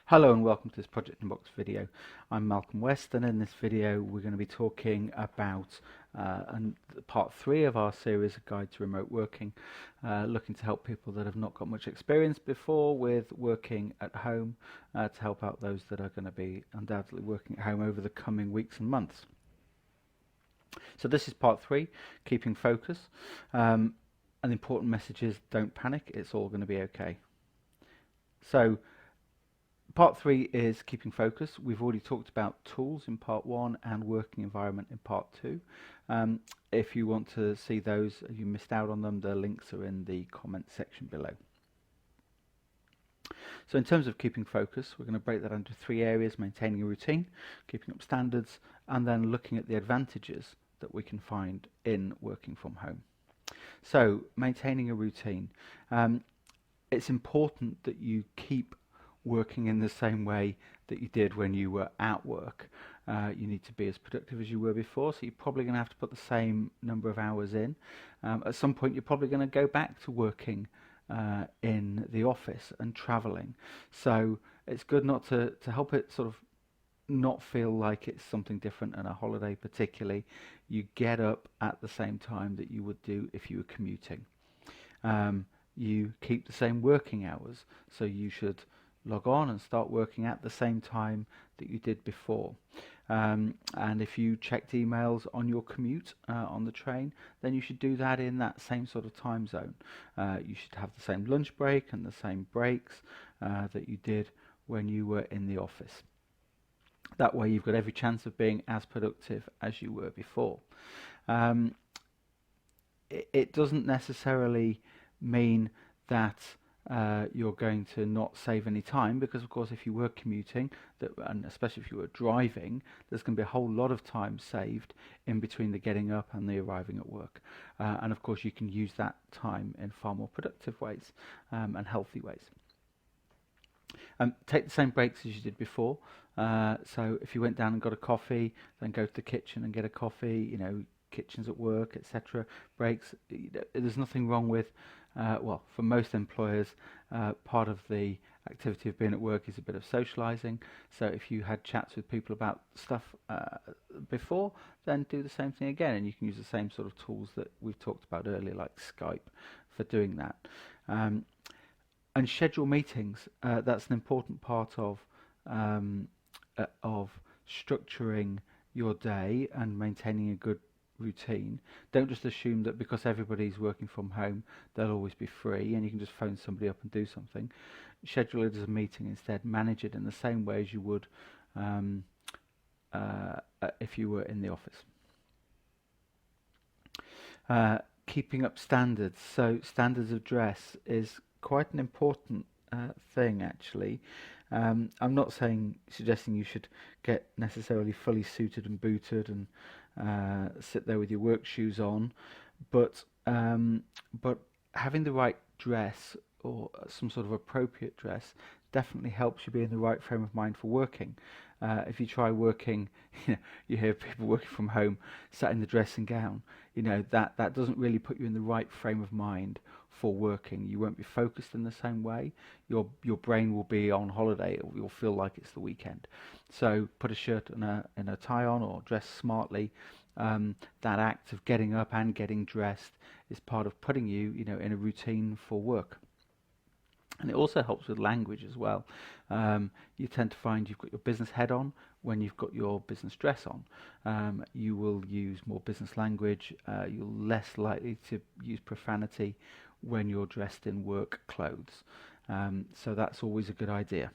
Hello and welcome to this Project Inbox video. I'm Malcolm West, and in this video we're going to be talking about part 3 of our series, A Guide to Remote Working, looking to help people that have not got much experience before with working at home, to help out those that are going to be undoubtedly working at home over the coming weeks and months. So this is part 3, keeping focus. An important message is don't panic, it's all going to be okay. So part 3 is keeping focus. We've already talked about tools in part 1 and working environment in part 2. If you want to see those, you missed out on them, the links are in the comment section below. So in terms of keeping focus, we're going to break that into 3 areas: maintaining a routine, keeping up standards, and then looking at the advantages that we can find in working from home. So maintaining a routine. It's important that you keep working in the same way that you did when you were at work. You need to be as productive as you were before, so you're probably going to have to put the same number of hours in. At some point you're probably going to go back to working in the office and travelling, so it's good not to help it sort of not feel like it's something different and a holiday particularly. You get up at the same time that you would do if you were commuting. You keep the same working hours, so you should log on and start working at the same time that you did before. And if you checked emails on your commute on the train, then you should do that in that same sort of time zone. You should have the same lunch break and the same breaks that you did when you were in the office. That way you've got every chance of being as productive as you were before. It doesn't necessarily mean that you're going to not save any time, because of course if you were commuting, and especially if you were driving, there's going to be a whole lot of time saved in between the getting up and the arriving at work, and of course you can use that time in far more productive ways and healthy ways. Take the same breaks as you did before. So if you went down and got a coffee, then go to the kitchen and get a coffee. Kitchens at work, etc. Breaks. There's nothing wrong with, well, for most employers, part of the activity of being at work is a bit of socialising. So if you had chats with people about stuff before, then do the same thing again, and you can use the same sort of tools that we've talked about earlier, like Skype, for doing that. And schedule meetings. That's an important part of structuring your day and maintaining a good routine. Don't just assume that because everybody's working from home they'll always be free and you can just phone somebody up and do something. Schedule it as a meeting instead. Manage it in the same way as you would if you were in the office. Keeping up standards. So standards of dress is quite an important thing, actually. I'm not suggesting you should get necessarily fully suited and booted and sit there with your work shoes on, but having the right dress or some sort of appropriate dress definitely helps you be in the right frame of mind for working. If you try working, you hear people working from home sat in the dressing gown. That doesn't really put you in the right frame of mind for working. You won't be focused in the same way. Your brain will be on holiday. You'll feel like it's the weekend. So put a shirt and a tie on, or dress smartly. That act of getting up and getting dressed is part of putting you, in a routine for work. And it also helps with language as well. You tend to find you've got your business head on when you've got your business dress on. You will use more business language. You're less likely to use profanity when you're dressed in work clothes. So that's always a good idea.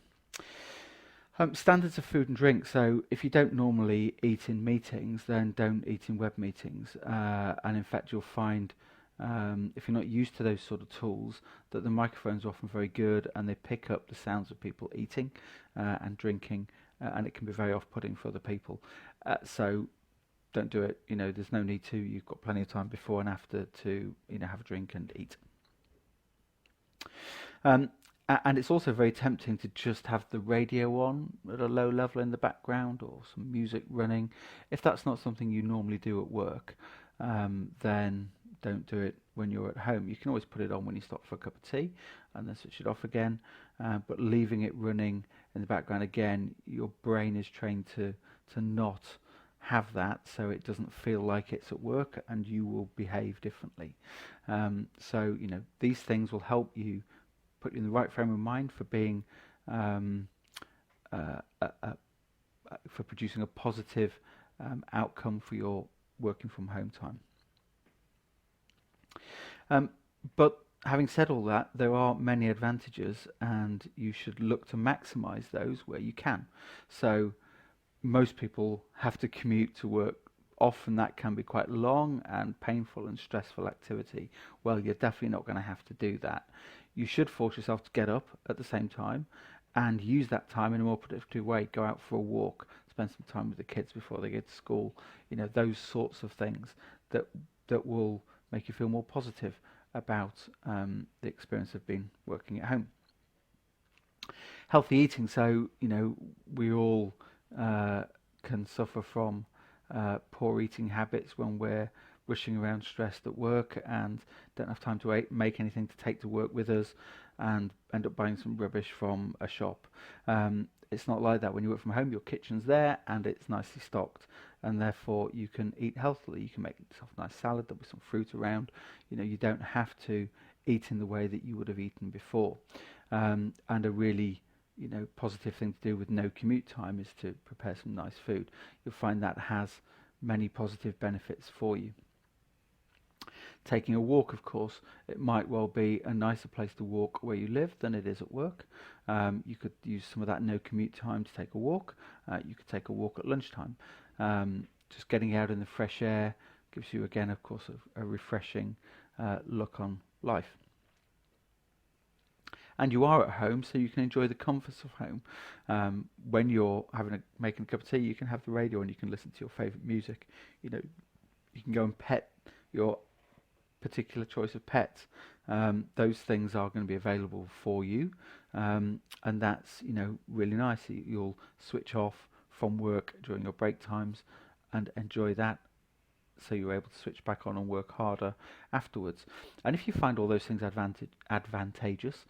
Standards of food and drink. So if you don't normally eat in meetings, then don't eat in web meetings. And in fact, you'll find, if you're not used to those sort of tools, that the microphones are often very good and they pick up the sounds of people eating and drinking, and it can be very off-putting for other people. So don't do it. There's no need to. You've got plenty of time before and after to have a drink and eat. And it's also very tempting to just have the radio on at a low level in the background, or some music running. If that's not something you normally do at work, then don't do it when you're at home. You can always put it on when you stop for a cup of tea and then switch it off again, but leaving it running in the background, again, your brain is trained to not have that, so it doesn't feel like it's at work, and you will behave differently. So these things will help you, put you in the right frame of mind for being um, for producing a positive outcome for your working from home time. But having said all that, there are many advantages, and you should look to maximize those where you can. So most people have to commute to work. Often that can be quite long and painful and stressful activity. Well, you're definitely not going to have to do that. You should force yourself to get up at the same time and use that time in a more productive way. Go out for a walk, spend some time with the kids before they get to school. Those sorts of things that will make you feel more positive about the experience of being working at home. Healthy eating. So we all can suffer from poor eating habits when we're rushing around stressed at work and don't have time to make anything to take to work with us, and end up buying some rubbish from a shop. It's not like that. When you work from home, your kitchen's there and it's nicely stocked, and therefore you can eat healthily. You can make yourself a nice salad, there'll be some fruit around. You don't have to eat in the way that you would have eaten before. And a really positive thing to do with no commute time is to prepare some nice food. You'll find that has many positive benefits for you. Taking a walk, of course, it might well be a nicer place to walk where you live than it is at work. You could use some of that no commute time to take a walk. You could take a walk at lunchtime. Just getting out in the fresh air gives you, again, of course, a refreshing look on life. And you are at home, so you can enjoy the comforts of home. When you're making a cup of tea, you can have the radio and you can listen to your favourite music. You can go and pet your particular choice of pets. Those things are going to be available for you, and that's really nice. You'll switch off from work during your break times and enjoy that, so you're able to switch back on and work harder afterwards. And if you find all those things advantageous,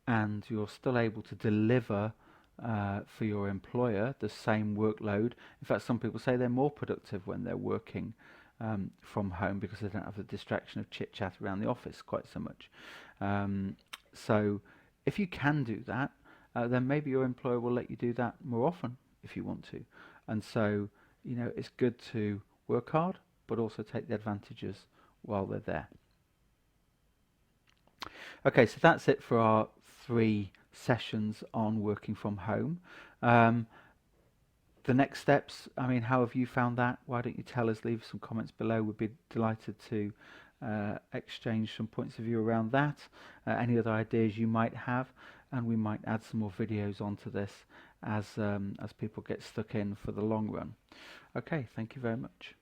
and you're still able to deliver for your employer the same workload. In fact, some people say they're more productive when they're working from home because they don't have the distraction of chit-chat around the office quite so much. So if you can do that, then maybe your employer will let you do that more often if you want to. And so, it's good to work hard, but also take the advantages while they're there. Okay, so that's it for our 3 sessions on working from home. The next steps, how have you found that? Why don't you tell us, leave some comments below. We'd be delighted to exchange some points of view around that, any other ideas you might have, and we might add some more videos onto this as people get stuck in for the long run. Okay, thank you very much.